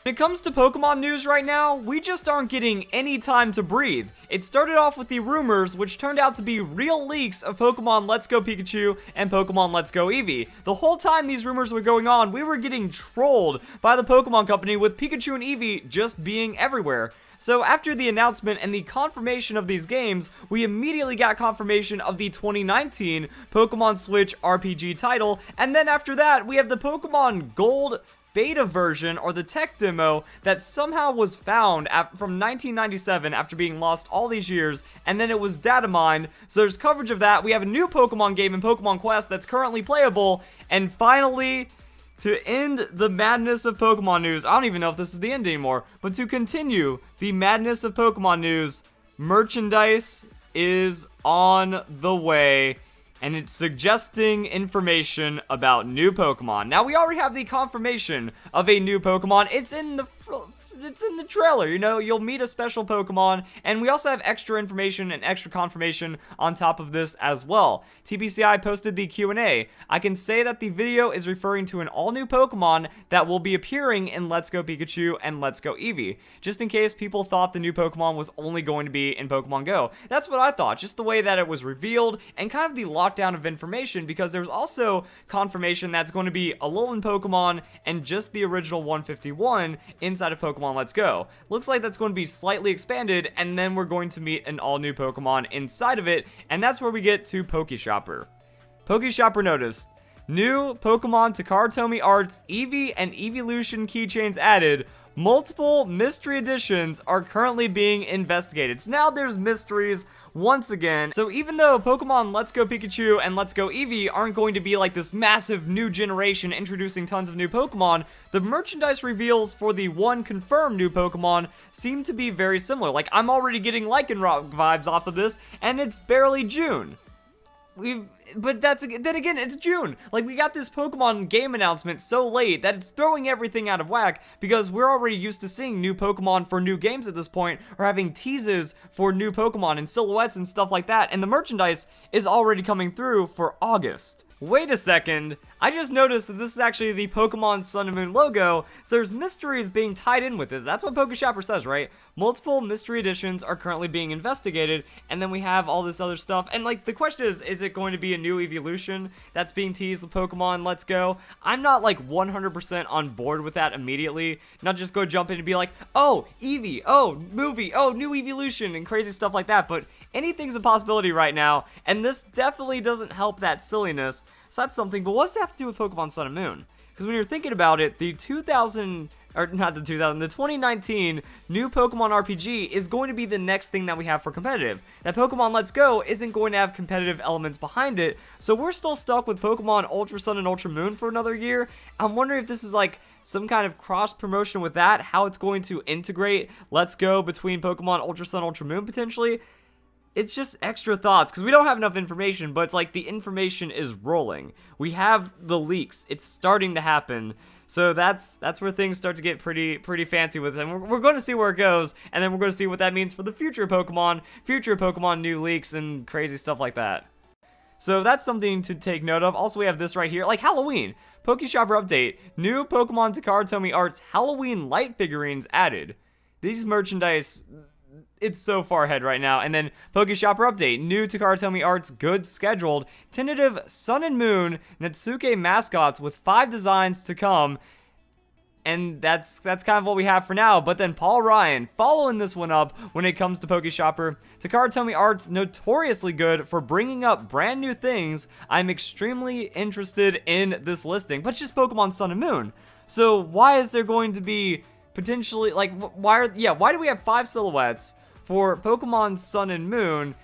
When it comes to Pokemon news right now, we just aren't getting any time to breathe. It started off with the rumors, which turned out to be real leaks of Pokemon Let's Go Pikachu and Pokemon Let's Go Eevee. The whole time these rumors were going on, we were getting trolled by the Pokemon Company with Pikachu and Eevee just being everywhere. So after the announcement and the confirmation of these games, we immediately got confirmation of the 2019 Pokemon Switch RPG title, and then after that, we have the Pokemon Gold beta version, or the tech demo, that somehow was found from 1997 after being lost all these years, and then it was data mined. So there's coverage of that. We have a new Pokemon game in Pokemon Quest that's currently playable, and finally, to end the madness of Pokemon news, I don't even know if this is the end anymore, but to continue the madness of Pokemon news, merchandise is on the way, and it's suggesting information about new Pokemon. Now, we already have the confirmation of a new Pokemon. It's in the trailer, you know, you'll meet a special Pokemon, and we also have extra information and extra confirmation on top of this as well. TPCI posted the Q&A. I can say that the video is referring to an all-new Pokemon that will be appearing in Let's Go Pikachu and Let's Go Eevee, just in case people thought the new Pokemon was only going to be in Pokemon Go. That's what I thought, just the way that it was revealed, and kind of the lockdown of information, because there's also confirmation that's going to be Alolan Pokemon and just the original 151 inside of Pokemon Let's Go. Looks like that's going to be slightly expanded, and then we're going to meet an all-new Pokemon inside of it, and that's where we get to Pokeshopper. Pokeshopper noticed, new Pokemon Takaratomi Arts, Eevee, and Evolution keychains added. Multiple mystery additions are currently being investigated. So now there's mysteries once again. So even though Pokemon Let's Go Pikachu and Let's Go Eevee aren't going to be like this massive new generation introducing tons of new Pokemon, the merchandise reveals for the one confirmed new Pokemon seem to be very similar. Like, I'm already getting Lycanroc vibes off of this, and it's barely June. But then again, it's June. Like, we got this Pokemon game announcement so late that it's throwing everything out of whack, because we're already used to seeing new Pokemon for new games at this point, or having teases for new Pokemon and silhouettes and stuff like that, and the merchandise is already coming through for August. Wait a second, I just noticed that this is actually the Pokemon Sun and Moon logo, so there's mysteries being tied in with this. That's what Pokeshopper says, right? Multiple mystery additions are currently being investigated, and then we have all this other stuff. And like, the question is it going to be a new evolution that's being teased with Pokemon Let's Go? I'm not like 100% on board with that immediately. Not just go jump in and be like, oh, Eevee, oh, movie, oh, new evolution, and crazy stuff like that. But anything's a possibility right now, and this definitely doesn't help that silliness. So that's something, but what's that have to do with Pokemon Sun and Moon? Because when you're thinking about it, the 2019 new Pokemon RPG is going to be the next thing that we have for competitive. That Pokemon Let's Go isn't going to have competitive elements behind it, so we're still stuck with Pokemon Ultra Sun and Ultra Moon for another year. I'm wondering if this is like some kind of cross promotion with that, how it's going to integrate Let's Go between Pokemon Ultra Sun, Ultra Moon potentially. It's just extra thoughts, because we don't have enough information, but it's like the information is rolling. We have the leaks. It's starting to happen. So that's where things start to get pretty fancy with it. And we're going to see where it goes, and then we're going to see what that means for the future Pokemon new leaks and crazy stuff like that. So that's something to take note of. Also, we have this right here, like Halloween. Pokeshopper update. New Pokemon Takaratomi Arts Halloween light figurines added. These merchandise, it's so far ahead right now. And then Pokeshopper update. New Takaratomi Arts goods scheduled. Tentative Sun and Moon Natsuke mascots with 5 designs to come. And that's kind of what we have for now. But then Paul Ryan following this one up when it comes to Pokeshopper. Takaratomi Arts notoriously good for bringing up brand new things. I'm extremely interested in this listing. But it's just Pokemon Sun and Moon. So why is there going to be potentially, like, why do we have 5 silhouettes for Pokemon Sun and Moon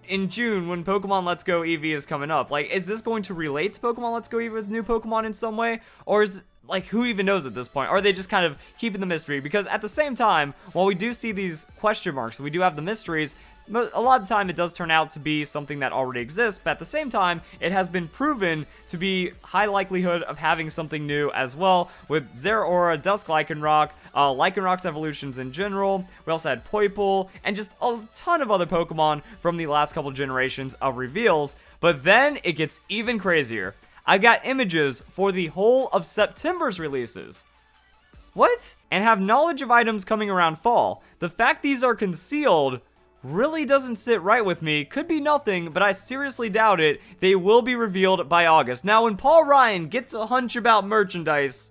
in June when Pokemon Let's Go Eevee is coming up? Like, is this going to relate to Pokemon Let's Go Eevee with new Pokemon in some way? Or is, like, who even knows at this point? Or are they just kind of keeping the mystery? Because at the same time, while we do see these question marks, we do have the mysteries, a lot of the time it does turn out to be something that already exists, but at the same time, it has been proven to be high likelihood of having something new as well, with Zeraora, Dusk Lycanroc, Lycanroc's evolutions in general. We also had Poipole, and just a ton of other Pokemon from the last couple generations of reveals. But then it gets even crazier. I got images for the whole of September's releases. What? And have knowledge of items coming around fall. The fact these are concealed really doesn't sit right with me. Could be nothing, but I seriously doubt it. They will be revealed by August. Now, when Paul Ryan gets a hunch about merchandise,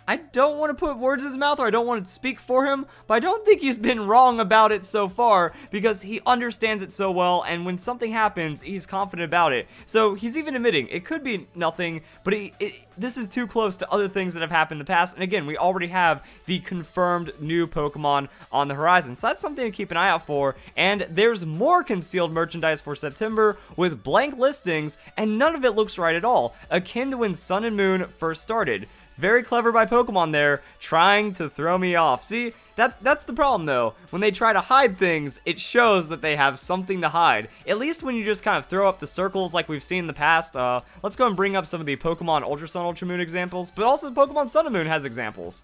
I don't want to put words in his mouth, or I don't want to speak for him, but I don't think he's been wrong about it so far, because he understands it so well, and when something happens, he's confident about it. So he's even admitting it could be nothing, but this is too close to other things that have happened in the past, and again, we already have the confirmed new Pokemon on the horizon, so that's something to keep an eye out for. And there's more concealed merchandise for September with blank listings, and none of it looks right at all, akin to when Sun and Moon first started. Very clever by Pokemon there, trying to throw me off. See, that's the problem though. When they try to hide things, it shows that they have something to hide. At least when you just kind of throw up the circles like we've seen in the past. Let's go and bring up some of the Pokemon Ultra Sun, Ultra Moon examples, but also Pokemon Sun and Moon has examples.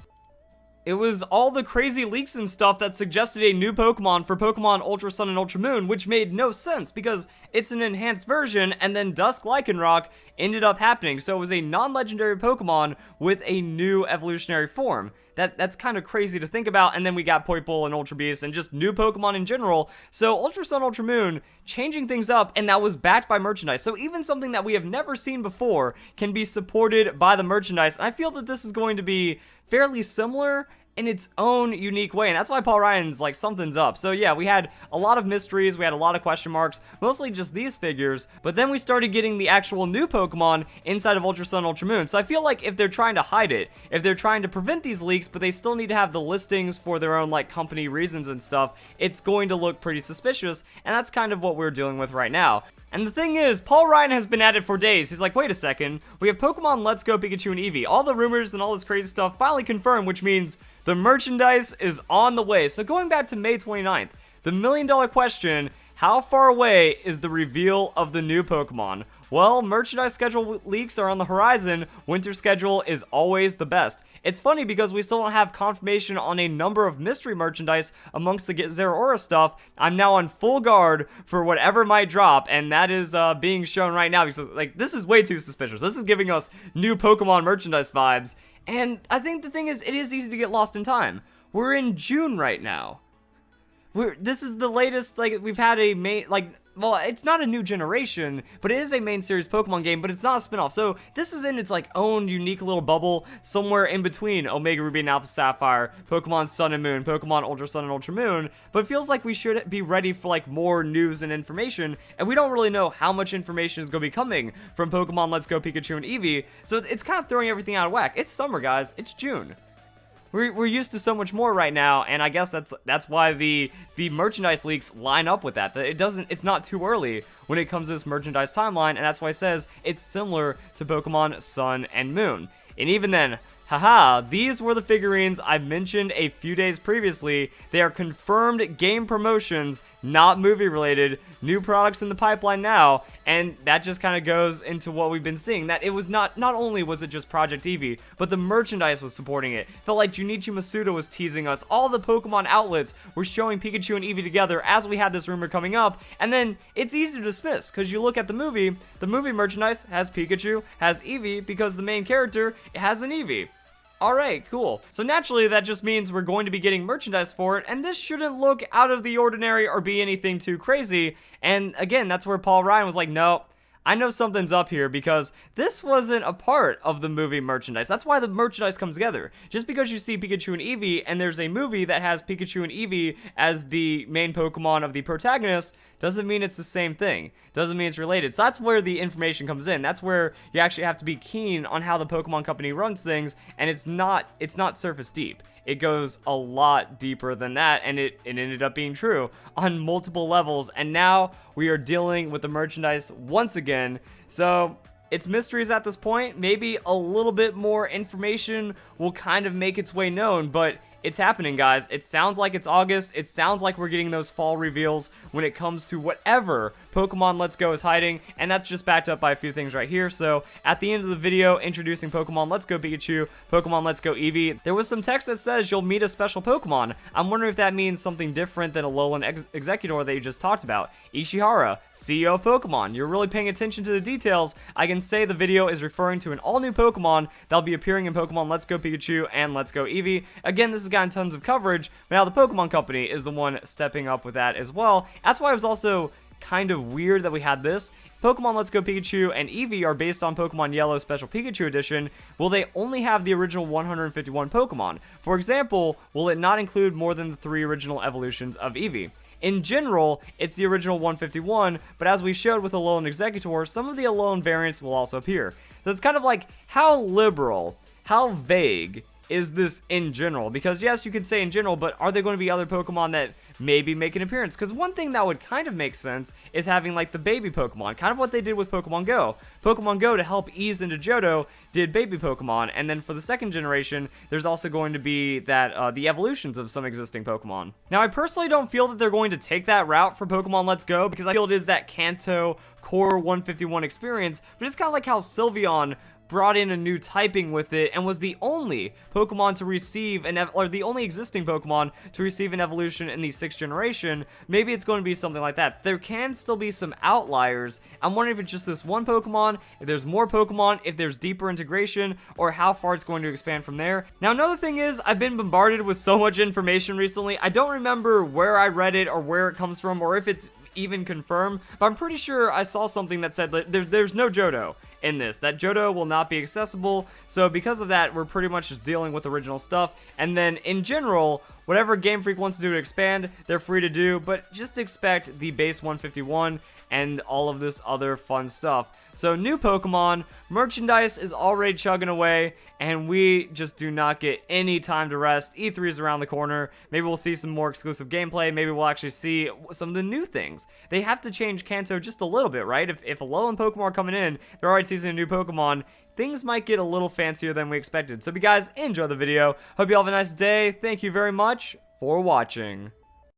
It was all the crazy leaks and stuff that suggested a new Pokemon for Pokemon Ultra Sun and Ultra Moon, which made no sense because it's an enhanced version, and then Dusk Lycanroc ended up happening. So it was a non-legendary Pokemon with a new evolutionary form. That's kind of crazy to think about. And then we got Poipole and Ultra Beast and just new Pokemon in general. So Ultra Sun, Ultra Moon, changing things up, and that was backed by merchandise. So even something that we have never seen before can be supported by the merchandise. And I feel that this is going to be fairly similar in its own unique way, and that's why Paul Ryan's like, something's up. So yeah, we had a lot of mysteries, we had a lot of question marks, mostly just these figures, but then we started getting the actual new Pokemon inside of Ultra Sun, Ultra Moon. So I feel like if they're trying to hide it, if they're trying to prevent these leaks, but they still need to have the listings for their own like company reasons and stuff, it's going to look pretty suspicious, and that's kind of what we're dealing with right now. And the thing is, Paul Ryan has been at it for days. He's like, wait a second, we have Pokemon Let's Go Pikachu and Eevee. All the rumors and all this crazy stuff finally confirmed, which means the merchandise is on the way. So going back to May 29th, the million-dollar question, how far away is the reveal of the new Pokemon? Well, merchandise schedule leaks are on the horizon. Winter schedule is always the best. It's funny because we still don't have confirmation on a number of mystery merchandise amongst the Zeraora stuff. I'm now on full guard for whatever might drop, and that is being shown right now because like this is way too suspicious. This is giving us new Pokemon merchandise vibes, and I think the thing is, it is easy to get lost in time. We're in June right now. This is the latest, like, we've had a main, like, well, it's not a new generation, but it is a main series Pokemon game, but it's not a spin-off. So this is in its like own unique little bubble somewhere in between Omega Ruby and Alpha Sapphire, Pokemon Sun and Moon, Pokemon Ultra Sun and Ultra Moon, but it feels like we should be ready for like more news and information, and we don't really know how much information is going to be coming from Pokemon Let's Go Pikachu and Eevee, so it's kind of throwing everything out of whack. It's summer, guys. It's June. We're used to so much more right now, and I guess that's why the merchandise leaks line up with that. It's not too early when it comes to this merchandise timeline, and that's why it says it's similar to Pokemon Sun and Moon. And even then, haha, these were the figurines I mentioned a few days previously. They are confirmed game promotions, not movie related, new products in the pipeline now, and that just kind of goes into what we've been seeing, that it was not only was it just Project Eevee, but the merchandise was supporting it. Felt like Junichi Masuda was teasing us. All the Pokemon outlets were showing Pikachu and Eevee together as we had this rumor coming up, and then it's easy to dismiss, because you look at the movie merchandise has Pikachu, has Eevee, because the main character has an Eevee. Alright, cool. So naturally, that just means we're going to be getting merchandise for it, and this shouldn't look out of the ordinary or be anything too crazy. And again, that's where Paul Ryan was like, no, I know something's up here, because this wasn't a part of the movie merchandise. That's why the merchandise comes together. Just because you see Pikachu and Eevee, and there's a movie that has Pikachu and Eevee as the main Pokemon of the protagonist, doesn't mean it's the same thing. Doesn't mean it's related. So that's where the information comes in. That's where you actually have to be keen on how the Pokemon Company runs things, and it's not surface deep. It goes a lot deeper than that, and it ended up being true on multiple levels, and now we are dealing with the merchandise once again. So it's mysteries at this point. Maybe a little bit more information will kind of make its way known, but it's happening, guys. It sounds like it's August. It sounds like we're getting those fall reveals when it comes to whatever Pokemon Let's Go is hiding, and that's just backed up by a few things right here. So at the end of the video introducing Pokemon Let's Go Pikachu, Pokemon Let's Go Eevee, there was some text that says you'll meet a special Pokemon. I'm wondering if that means something different than Alolan Executor that you just talked about. Ishihara, CEO of Pokemon. You're really paying attention to the details. I can say the video is referring to an all-new Pokemon that'll be appearing in Pokemon Let's Go Pikachu and Let's Go Eevee. Again, this has gotten tons of coverage, but now the Pokemon Company is the one stepping up with that as well. That's why it was also kind of weird that we had this. Pokemon Let's Go Pikachu and Eevee are based on Pokemon Yellow Special Pikachu Edition. Will they only have the original 151 Pokemon? For example, will it not include more than the 3 original evolutions of Eevee? In general, it's the original 151, but as we showed with Alolan Executor, some of the Alolan variants will also appear. So it's kind of like, how liberal, how vague is this in general? Because yes, you could say in general, but are there going to be other Pokemon that maybe make an appearance? Because one thing that would kind of make sense is having like the baby Pokemon, kind of what they did with Pokemon Go. Pokemon Go, to help ease into Johto, did baby Pokemon, and then for the second generation, there's also going to be that the evolutions of some existing Pokemon. Now, I personally don't feel that they're going to take that route for Pokemon Let's Go, because I feel it is that Kanto Core 151 experience, but it's kind of like how Sylveon brought in a new typing with it and was the only Pokemon to receive or the only existing Pokemon to receive an evolution in the 6th generation. Maybe it's going to be something like that. There can still be some outliers. I'm wondering if it's just this one Pokemon, if there's more Pokemon, if there's deeper integration, or how far it's going to expand from there. Now, another thing is, I've been bombarded with so much information recently. I don't remember where I read it or where it comes from or if it's even confirmed, but I'm pretty sure I saw something that said that there's no Johto in this, that Johto will not be accessible. So because of that, we're pretty much just dealing with original stuff. And then in general, whatever Game Freak wants to do to expand, they're free to do, but just expect the base 151 and all of this other fun stuff. So new Pokemon, merchandise is already chugging away, and we just do not get any time to rest. E3 is around the corner. Maybe we'll see some more exclusive gameplay. Maybe we'll actually see some of the new things. They have to change Kanto just a little bit, right? If Alolan Pokemon are coming in, they're already teasing a new Pokemon, things might get a little fancier than we expected. So if you guys enjoy the video, hope you all have a nice day. Thank you very much for watching.